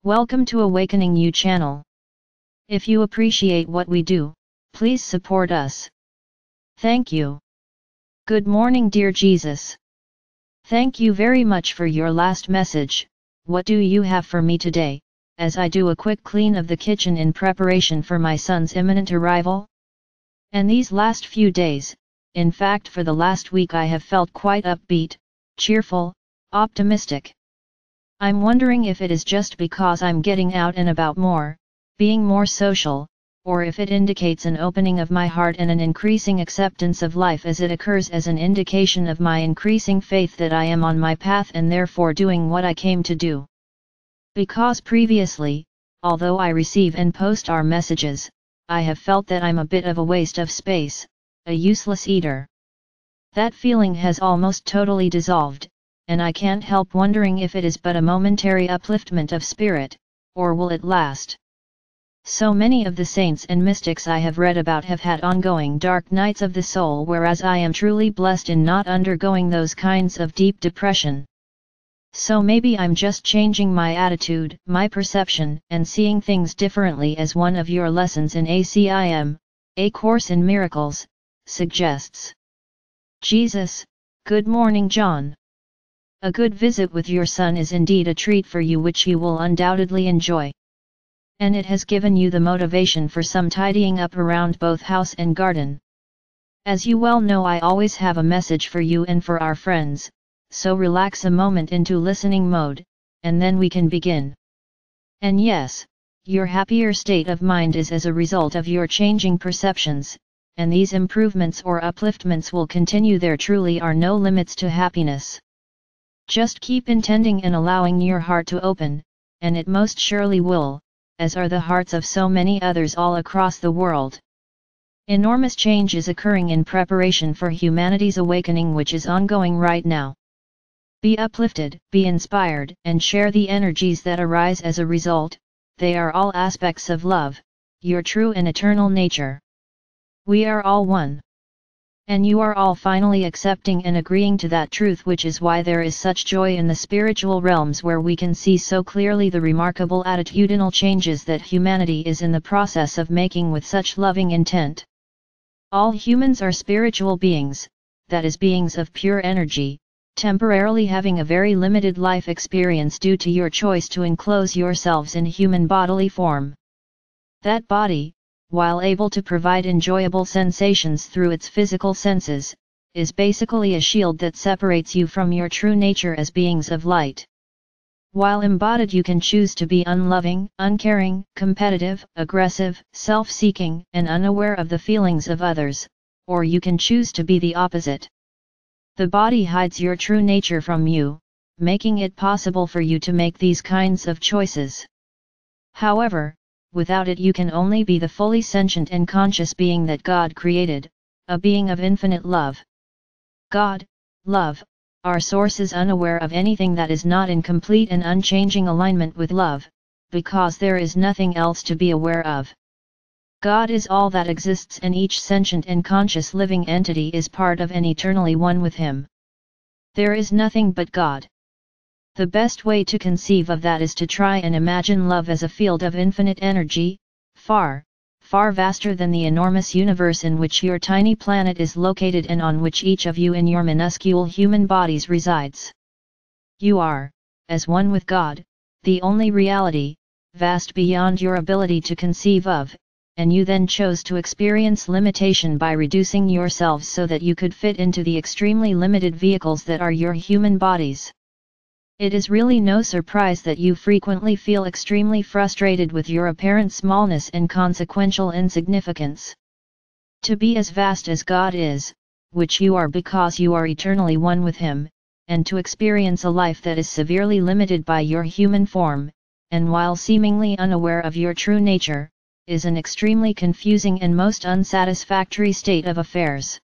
Welcome to Awakening You channel. If you appreciate what we do, please support us. Thank you. Good morning, dear Jesus. Thank you very much for your last message. What do you have for me today, as I do a quick clean of the kitchen in preparation for my son's imminent arrival? And these last few days, in fact for the last week, I have felt quite upbeat, cheerful, optimistic. I'm wondering if it is just because I'm getting out and about more, being more social, or if it indicates an opening of my heart and an increasing acceptance of life as it occurs as an indication of my increasing faith that I am on my path and therefore doing what I came to do. Because previously, although I receive and post our messages, I have felt that I'm a bit of a waste of space, a useless eater. That feeling has almost totally dissolved, and I can't help wondering if it is but a momentary upliftment of spirit, or will it last? So many of the saints and mystics I have read about have had ongoing dark nights of the soul, whereas I am truly blessed in not undergoing those kinds of deep depression. So maybe I'm just changing my attitude, my perception, and seeing things differently, as one of your lessons in ACIM, A Course in Miracles, suggests. Jesus, good morning, John. A good visit with your son is indeed a treat for you, which you will undoubtedly enjoy. And it has given you the motivation for some tidying up around both house and garden. As you well know, I always have a message for you and for our friends, so relax a moment into listening mode, and then we can begin. And yes, your happier state of mind is as a result of your changing perceptions, and these improvements or upliftments will continue. There truly are no limits to happiness. Just keep intending and allowing your heart to open, and it most surely will, as are the hearts of so many others all across the world. Enormous change is occurring in preparation for humanity's awakening, which is ongoing right now. Be uplifted, be inspired, and share the energies that arise as a result. They are all aspects of love, your true and eternal nature. We are all one. And you are all finally accepting and agreeing to that truth, which is why there is such joy in the spiritual realms, where we can see so clearly the remarkable attitudinal changes that humanity is in the process of making with such loving intent. All humans are spiritual beings, that is, beings of pure energy, temporarily having a very limited life experience due to your choice to enclose yourselves in human bodily form. That body, while able to provide enjoyable sensations through its physical senses, is basically a shield that separates you from your true nature as beings of light. While embodied, you can choose to be unloving, uncaring, competitive, aggressive, self-seeking, and unaware of the feelings of others, or you can choose to be the opposite. The body hides your true nature from you, making it possible for you to make these kinds of choices. However, without it you can only be the fully sentient and conscious being that God created, a being of infinite love. God, love, are sources unaware of anything that is not in complete and unchanging alignment with love, because there is nothing else to be aware of. God is all that exists, and each sentient and conscious living entity is part of and eternally one with Him. There is nothing but God. The best way to conceive of that is to try and imagine love as a field of infinite energy, far, far vaster than the enormous universe in which your tiny planet is located and on which each of you in your minuscule human bodies resides. You are, as one with God, the only reality, vast beyond your ability to conceive of, and you then chose to experience limitation by reducing yourselves so that you could fit into the extremely limited vehicles that are your human bodies. It is really no surprise that you frequently feel extremely frustrated with your apparent smallness and consequential insignificance. To be as vast as God is, which you are because you are eternally one with Him, and to experience a life that is severely limited by your human form, and while seemingly unaware of your true nature, is an extremely confusing and most unsatisfactory state of affairs.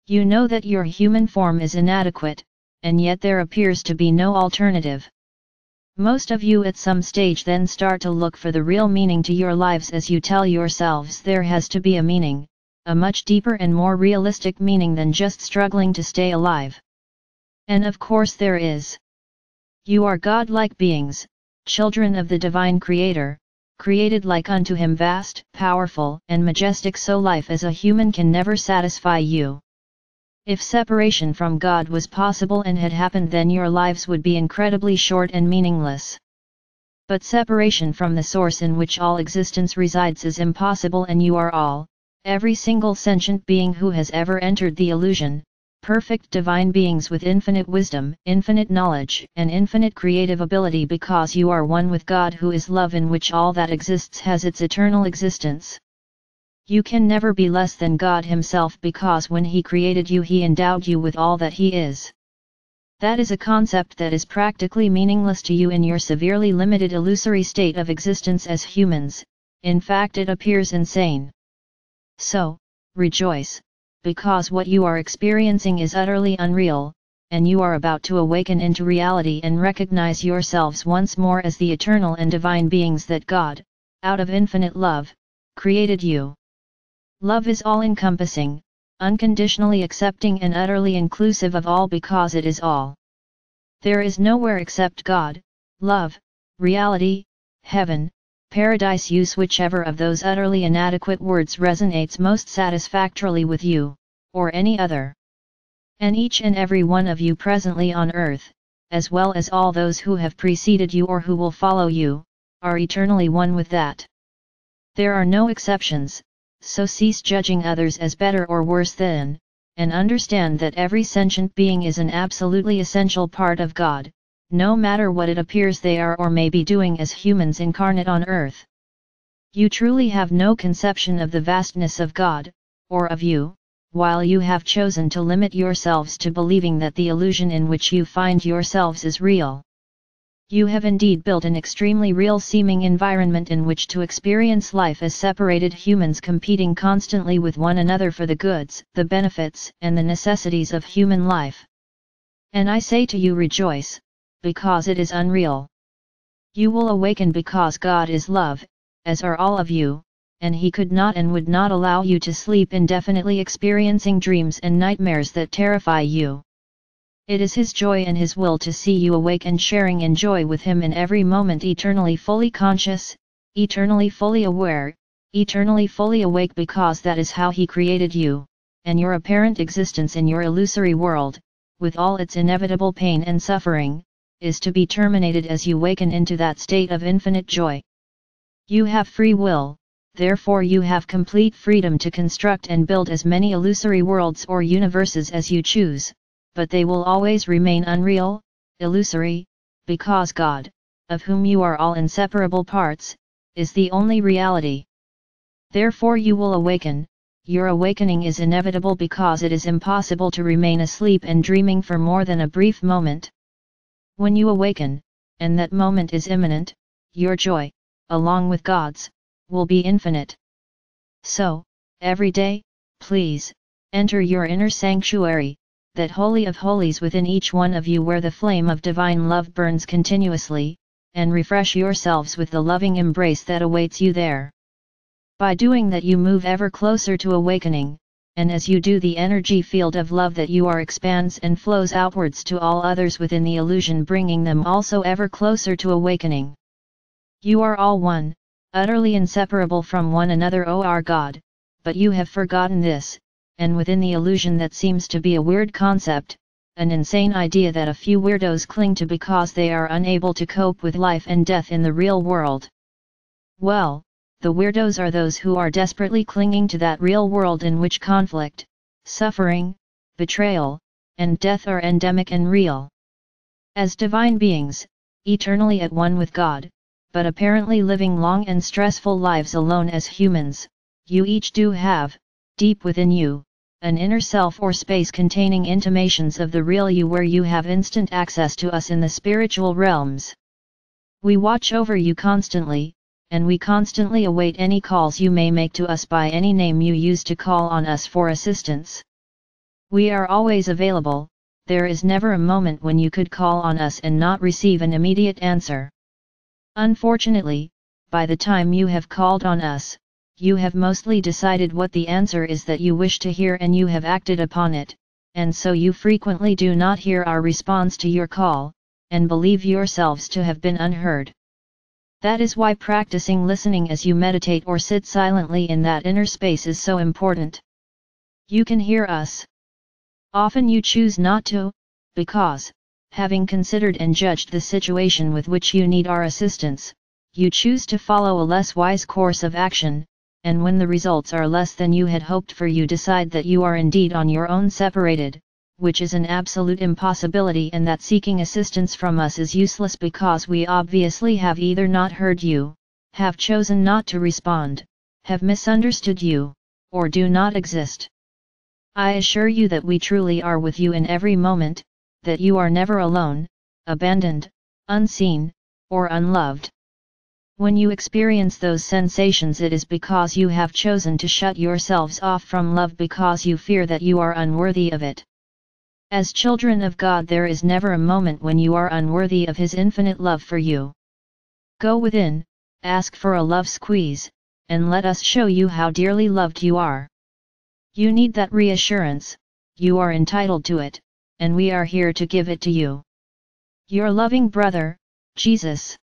You know that your human form is inadequate, and yet there appears to be no alternative. Most of you at some stage then start to look for the real meaning to your lives, as you tell yourselves there has to be a meaning, a much deeper and more realistic meaning than just struggling to stay alive. And of course there is. You are godlike beings, children of the Divine Creator, created like unto Him, vast, powerful, and majestic, so life as a human can never satisfy you. If separation from God was possible and had happened, then your lives would be incredibly short and meaningless. But separation from the source in which all existence resides is impossible, and you are all, every single sentient being who has ever entered the illusion, perfect divine beings with infinite wisdom, infinite knowledge, and infinite creative ability, because you are one with God, who is love, in which all that exists has its eternal existence. You can never be less than God Himself, because when He created you, He endowed you with all that He is. That is a concept that is practically meaningless to you in your severely limited illusory state of existence as humans. In fact, it appears insane. So, rejoice, because what you are experiencing is utterly unreal, and you are about to awaken into reality and recognize yourselves once more as the eternal and divine beings that God, out of infinite love, created you. Love is all-encompassing, unconditionally accepting, and utterly inclusive of all, because it is all. There is nowhere except God, love, reality, heaven, paradise. Use whichever of those utterly inadequate words resonates most satisfactorily with you, or any other. And each and every one of you presently on earth, as well as all those who have preceded you or who will follow you, are eternally one with that. There are no exceptions, so cease judging others as better or worse than, and understand that every sentient being is an absolutely essential part of God, no matter what it appears they are or may be doing as humans incarnate on earth. You truly have no conception of the vastness of God, or of you, while you have chosen to limit yourselves to believing that the illusion in which you find yourselves is real. You have indeed built an extremely real-seeming environment in which to experience life as separated humans competing constantly with one another for the goods, the benefits, and the necessities of human life. And I say to you, rejoice, because it is unreal. You will awaken because God is love, as are all of you, and He could not and would not allow you to sleep indefinitely, experiencing dreams and nightmares that terrify you. It is His joy and His will to see you awake and sharing in joy with Him in every moment, eternally fully conscious, eternally fully aware, eternally fully awake, because that is how He created you, and your apparent existence in your illusory world, with all its inevitable pain and suffering, is to be terminated as you waken into that state of infinite joy. You have free will, therefore you have complete freedom to construct and build as many illusory worlds or universes as you choose, but they will always remain unreal, illusory, because God, of whom you are all inseparable parts, is the only reality. Therefore you will awaken. Your awakening is inevitable, because it is impossible to remain asleep and dreaming for more than a brief moment. When you awaken, and that moment is imminent, your joy, along with God's, will be infinite. So, every day, please, enter your inner sanctuary, that holy of holies within each one of you, where the flame of divine love burns continuously, and refresh yourselves with the loving embrace that awaits you there. By doing that you move ever closer to awakening, and as you do, the energy field of love that you are expands and flows outwards to all others within the illusion, bringing them also ever closer to awakening. You are all one, utterly inseparable from one another, O our God, but you have forgotten this, and within the illusion that seems to be a weird concept, an insane idea that a few weirdos cling to because they are unable to cope with life and death in the real world. Well, the weirdos are those who are desperately clinging to that real world in which conflict, suffering, betrayal, and death are endemic and real. As divine beings, eternally at one with God, but apparently living long and stressful lives alone as humans, you each do have, deep within you, an inner self or space containing intimations of the real you, where you have instant access to us in the spiritual realms. We watch over you constantly, and we constantly await any calls you may make to us by any name you use to call on us for assistance. We are always available. There is never a moment when you could call on us and not receive an immediate answer. Unfortunately, by the time you have called on us, you have mostly decided what the answer is that you wish to hear, and you have acted upon it, and so you frequently do not hear our response to your call, and believe yourselves to have been unheard. That is why practicing listening as you meditate or sit silently in that inner space is so important. You can hear us. Often you choose not to, because, having considered and judged the situation with which you need our assistance, you choose to follow a less wise course of action, and when the results are less than you had hoped for, you decide that you are indeed on your own separated, which is an absolute impossibility, and that seeking assistance from us is useless because we obviously have either not heard you, have chosen not to respond, have misunderstood you, or do not exist. I assure you that we truly are with you in every moment, that you are never alone, abandoned, unseen, or unloved. When you experience those sensations, it is because you have chosen to shut yourselves off from love because you fear that you are unworthy of it. As children of God, there is never a moment when you are unworthy of His infinite love for you. Go within, ask for a love squeeze, and let us show you how dearly loved you are. You need that reassurance, you are entitled to it, and we are here to give it to you. Your loving brother, Jesus.